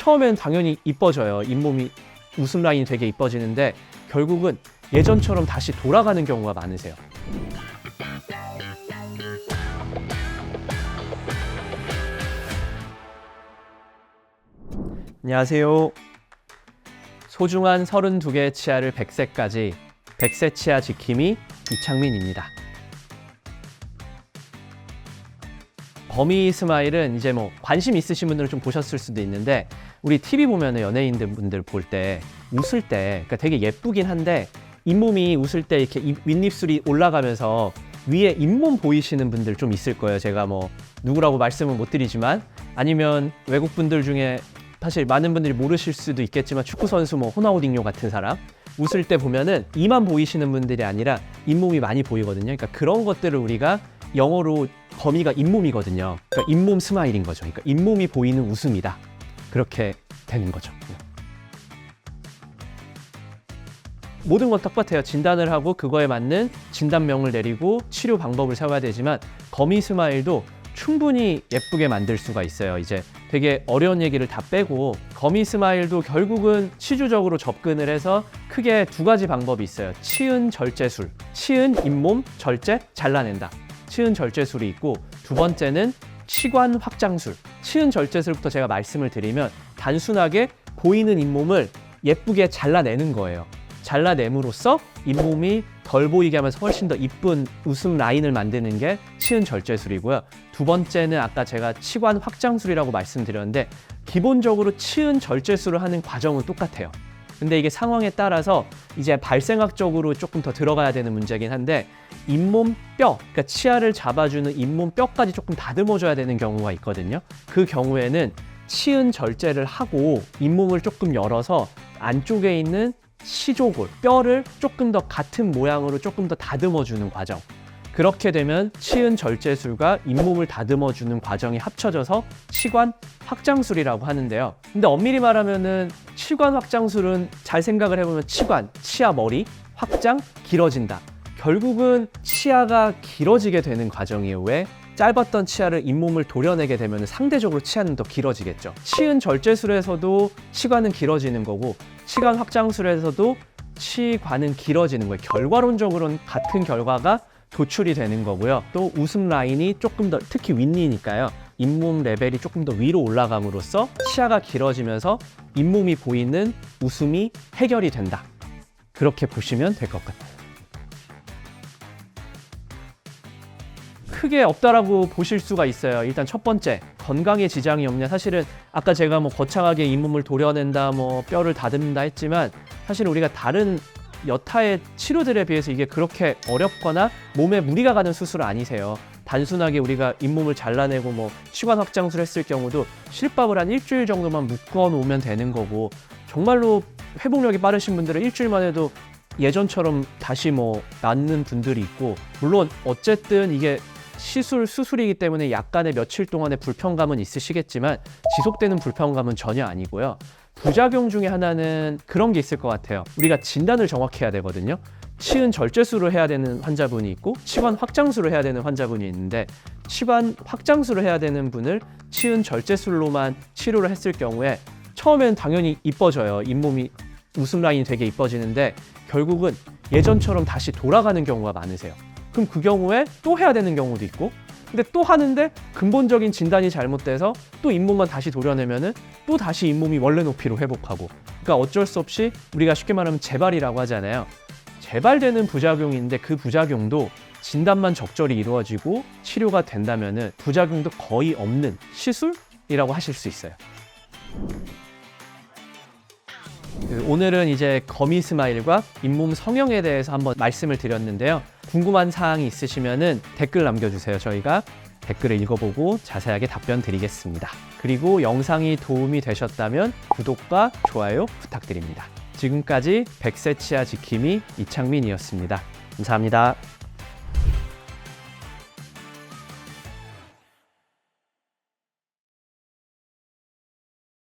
처음엔 당연히 이뻐져요. 잇몸이 웃음 라인이 되게 이뻐지는데 결국은 예전처럼 다시 돌아가는 경우가 많으세요. 안녕하세요. 소중한 32개의 치아를 100세까지 100세 치아 지킴이 이창민입니다. 거미 스마일은 이제 뭐 관심 있으신 분들은 좀 보셨을 수도 있는데 우리 TV 보면은 연예인들 분들 볼 때 웃을 때 그러니까 되게 예쁘긴 한데 잇몸이 웃을 때 이렇게 윗입술이 올라가면서 위에 잇몸 보이시는 분들 좀 있을 거예요. 제가 뭐 누구라고 말씀은 못 드리지만 아니면 외국 분들 중에 사실 많은 분들이 모르실 수도 있겠지만 축구 선수 뭐 호나우딩요 같은 사람 웃을 때 보면은 이만 보이시는 분들이 아니라 잇몸이 많이 보이거든요. 그러니까 그런 것들을 우리가 영어로 거미가 잇몸이거든요. 그러니까 잇몸 스마일인 거죠. 그러니까 잇몸이 보이는 웃음이다. 그렇게 되는 거죠. 모든 건 똑같아요. 진단을 하고 그거에 맞는 진단명을 내리고 치료 방법을 세워야 되지만 거미 스마일도 충분히 예쁘게 만들 수가 있어요. 이제 되게 어려운 얘기를 다 빼고 거미 스마일도 결국은 치주적으로 접근을 해서 크게 두 가지 방법이 있어요. 치은 절제술, 치은 잇몸 절제 잘라낸다. 치은 절제술이 있고 두 번째는 치관 확장술. 치은 절제술부터 제가 말씀을 드리면 단순하게 보이는 잇몸을 예쁘게 잘라내는 거예요. 잘라냄으로써 잇몸이 덜 보이게 하면서 훨씬 더 이쁜 웃음 라인을 만드는 게 치은 절제술이고요. 두 번째는 아까 제가 치관 확장술이라고 말씀드렸는데 기본적으로 치은 절제술을 하는 과정은 똑같아요. 근데 이게 상황에 따라서 이제 발생학적으로 조금 더 들어가야 되는 문제긴 한데 잇몸 뼈, 그러니까 치아를 잡아주는 잇몸 뼈까지 조금 다듬어줘야 되는 경우가 있거든요. 그 경우에는 치은 절제를 하고 잇몸을 조금 열어서 안쪽에 있는 치조골, 뼈를 조금 더 같은 모양으로 조금 더 다듬어주는 과정. 그렇게 되면 치은 절제술과 잇몸을 다듬어주는 과정이 합쳐져서 치관 확장술이라고 하는데요. 근데 엄밀히 말하면은 치관 확장술은 잘 생각을 해보면 치관, 치아 머리, 확장, 길어진다. 결국은 치아가 길어지게 되는 과정이에요. 왜? 짧았던 치아를 잇몸을 도려내게 되면 상대적으로 치아는 더 길어지겠죠. 치은 절제술에서도 치관은 길어지는 거고 치관 확장술에서도 치관은 길어지는 거예요. 결과론적으로는 같은 결과가 도출이 되는 거고요. 또 웃음 라인이 조금 더 특히 윗니니까요. 잇몸 레벨이 조금 더 위로 올라감으로써 치아가 길어지면서 잇몸이 보이는 웃음이 해결이 된다. 그렇게 보시면 될 것 같아요. 크게 없다라고 보실 수가 있어요. 일단 첫 번째, 건강에 지장이 없냐. 사실은 아까 제가 뭐 거창하게 잇몸을 도려낸다, 뭐 뼈를 다듬는다 했지만 사실 우리가 다른 여타의 치료들에 비해서 이게 그렇게 어렵거나 몸에 무리가 가는 수술 아니세요. 단순하게 우리가 잇몸을 잘라내고 뭐 치관 확장술 했을 경우도 실밥을 한 일주일 정도만 묶어 놓으면 되는 거고 정말로 회복력이 빠르신 분들은 일주일만 해도 예전처럼 다시 뭐 낫는 분들이 있고 물론 어쨌든 이게 수술이기 때문에 약간의 며칠 동안의 불편감은 있으시겠지만 지속되는 불편감은 전혀 아니고요. 부작용 중에 하나는 그런 게 있을 것 같아요. 우리가 진단을 정확히 해야 되거든요. 치은 절제술을 해야 되는 환자분이 있고 치관 확장술을 해야 되는 환자분이 있는데 치관 확장술을 해야 되는 분을 치은 절제술로만 치료를 했을 경우에 처음엔 당연히 이뻐져요. 잇몸이 웃음 라인이 되게 이뻐지는데 결국은 예전처럼 다시 돌아가는 경우가 많으세요. 그럼 그 경우에 또 해야 되는 경우도 있고 근데 또 하는데 근본적인 진단이 잘못돼서 또 잇몸만 다시 도려내면은 또 다시 잇몸이 원래 높이로 회복하고 그러니까 어쩔 수 없이 우리가 쉽게 말하면 재발이라고 하잖아요. 재발되는 부작용인데 그 부작용도 진단만 적절히 이루어지고 치료가 된다면은 부작용도 거의 없는 시술이라고 하실 수 있어요. 오늘은 이제 거미 스마일과 잇몸 성형에 대해서 한번 말씀을 드렸는데요. 궁금한 사항이 있으시면은 댓글 남겨주세요. 저희가 댓글을 읽어보고 자세하게 답변 드리겠습니다. 그리고 영상이 도움이 되셨다면 구독과 좋아요 부탁드립니다. 지금까지 100세 치아 지킴이 이창민이었습니다. 감사합니다.